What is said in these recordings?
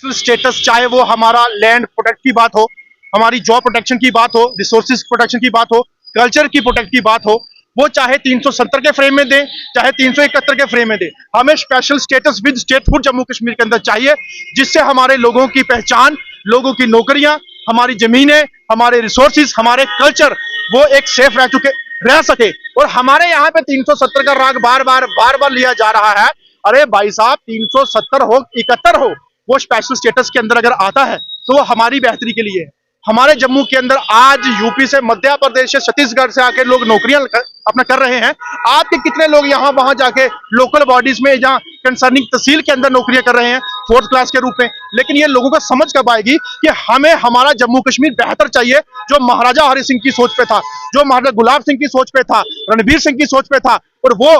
Status, चाहे वो हमारा लैंड प्रोटेक्ट की बात हो, हमारी जॉब प्रोटेक्शन की बात हो, रिसोर्सेज प्रोटेक्शन की बात हो, कल्चर की प्रोटेक्ट की बात हो, वो चाहे 370 के फ्रेम में दे, चाहे 371 के फ्रेम में दे, हमें special status with statehood Jammu Kashmir के अंदर चाहिए, जिससे हमारे लोगों की पहचान, लोगों की नौकरियां, हमारी जमीनें, हमारे रिसोर्सेज, हमारे कल्चर वो एक सेफ रह सके। और हमारे यहाँ पे 370 का राग बार बार लिया जा रहा है। अरे भाई साहब, 370 हो 71 हो, वो स्पेशल स्टेटस के अंदर अगर आता है तो वो हमारी बेहतरी के लिए है। हमारे जम्मू के अंदर आज यूपी से, मध्य प्रदेश से, छत्तीसगढ़ से आके लोग नौकरियां अपना कर रहे हैं। आपके कितने लोग यहाँ वहां जाके लोकल बॉडीज में, जहाँ कंसर्निंग तहसील के अंदर नौकरियां कर रहे हैं 4th क्लास के रूप में। लेकिन ये लोगों को समझ कब आएगी कि हमें हमारा जम्मू कश्मीर बेहतर चाहिए, जो महाराजा हरि सिंह की सोच पे था, जो महाराजा गुलाब सिंह की सोच पे था, रणबीर सिंह की सोच पे था। और वो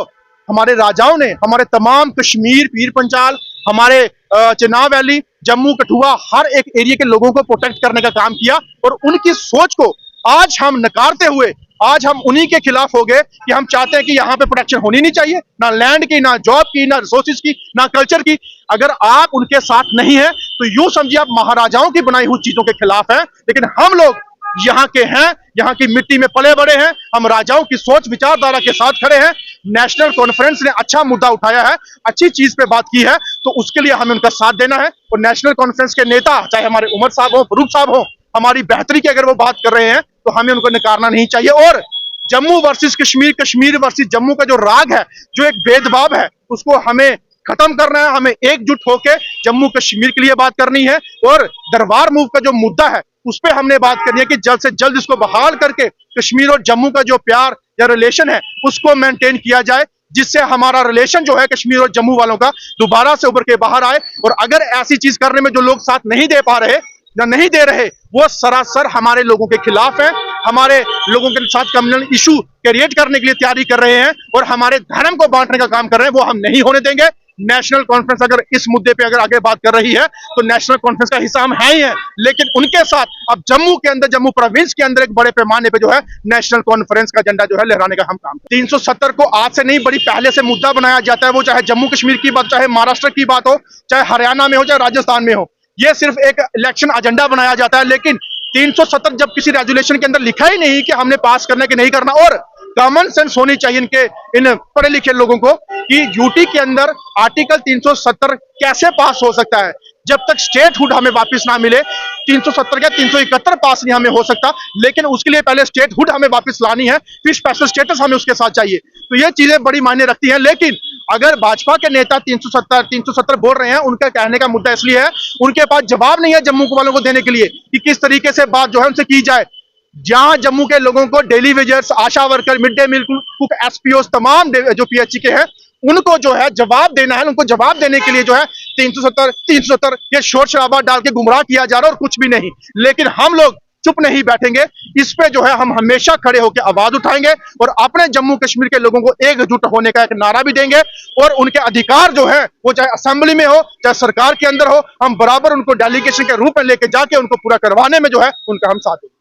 हमारे राजाओं ने हमारे तमाम कश्मीर, पीर पंचाल, हमारे चिनाब वैली, जम्मू, कठुआ, हर एक एरिया के लोगों को प्रोटेक्ट करने का काम किया। और उनकी सोच को आज हम नकारते हुए आज हम उन्हीं के खिलाफ हो गए कि हम चाहते हैं कि यहाँ पे प्रोटेक्शन होनी नहीं चाहिए, ना लैंड की, ना जॉब की, ना रिसोर्सेज की, ना कल्चर की। अगर आप उनके साथ नहीं है तो यूं समझिए आप महाराजाओं की बनाई हुई चीजों के खिलाफ हैं। लेकिन हम लोग यहाँ के हैं, यहाँ की मिट्टी में पले बड़े हैं, हम राजाओं की सोच विचारधारा के साथ खड़े हैं। नेशनल कॉन्फ्रेंस ने अच्छा मुद्दा उठाया है, अच्छी चीज पे बात की है, तो उसके लिए हमें उनका साथ देना है। और नेशनल कॉन्फ्रेंस के नेता, चाहे हमारे उमर साहब हो, फरूक साहब हो, हमारी बेहतरी की अगर वो बात कर रहे हैं तो हमें उनको नकारना नहीं चाहिए। और जम्मू वर्सेस कश्मीर, कश्मीर वर्सेस जम्मू का जो राग है, जो एक भेदभाव है, उसको हमें खत्म करना है। हमें एकजुट होकर जम्मू कश्मीर के लिए बात करनी है। और दरबार मूव का जो मुद्दा है उस पर हमने बात करनी है कि जल्द से जल्द इसको बहाल करके कश्मीर और जम्मू का जो प्यार या रिलेशन है उसको मेंटेन किया जाए, जिससे हमारा रिलेशन जो है कश्मीर और जम्मू वालों का दोबारा से उभर के बाहर आए। और अगर ऐसी चीज करने में जो लोग साथ नहीं दे पा रहे या नहीं दे रहे, वो सरासर हमारे लोगों के खिलाफ है, हमारे लोगों के साथ कम्युनल इशू क्रिएट करने के लिए तैयारी कर रहे हैं और हमारे धर्म को बांटने का काम कर रहे हैं। वो हम नहीं होने देंगे। नेशनल कॉन्फ्रेंस अगर इस मुद्दे पे अगर आगे बात कर रही है तो नेशनल कॉन्फ्रेंस का हिस्सा हम हैं ही हैं, लेकिन उनके साथ अब जम्मू के अंदर, जम्मू प्रोविंस के अंदर एक बड़े पैमाने पे जो है नेशनल कॉन्फ्रेंस का झंडा जो है लहराने का हम काम। 370 को आज से नहीं, बड़ी पहले से मुद्दा बनाया जाता है। वो चाहे जम्मू कश्मीर की बात, चाहे महाराष्ट्र की बात हो, चाहे हरियाणा में हो, चाहे राजस्थान में हो, ये सिर्फ एक इलेक्शन एजेंडा बनाया जाता है। लेकिन 370 जब किसी रेजुलेशन के अंदर लिखा ही नहीं कि हमने पास करना कि नहीं करना, और कॉमन सेंस होनी चाहिए इन पढ़े लिखे लोगों को कि यूटी के अंदर आर्टिकल 370 कैसे पास हो सकता है। जब तक स्टेटहुड हमें वापस ना मिले, 370 का 371 पास नहीं हमें हो सकता। लेकिन उसके लिए पहले स्टेटहुड हमें वापस लानी है, फिर स्पेशल स्टेटस हमें उसके साथ चाहिए। तो ये चीजें बड़ी मायने रखती हैं। लेकिन अगर भाजपा के नेता 370 बोल रहे हैं, उनका कहने का मुद्दा इसलिए है उनके पास जवाब नहीं है जम्मू वालों को देने के लिए कि किस तरीके से बात जो है उनसे की जाए। जहां जम्मू के लोगों को daily wagers, ASHA worker, mid day meal cook, SPO, तमाम जो पीएचई के हैं, उनको जो है जवाब देना है। उनको जवाब देने के लिए जो है 370 ये शोर शराबा डाल के गुमराह किया जा रहा है और कुछ भी नहीं। लेकिन हम लोग चुप नहीं बैठेंगे, इस पे जो है हम हमेशा खड़े होकर आवाज उठाएंगे और अपने जम्मू कश्मीर के लोगों को एकजुट होने का एक नारा भी देंगे। और उनके अधिकार जो है वो चाहे असेंबली में हो, चाहे सरकार के अंदर हो, हम बराबर उनको डेलीगेशन के रूप में लेके जाके उनको पूरा करवाने में जो है उनका हम साथ देंगे।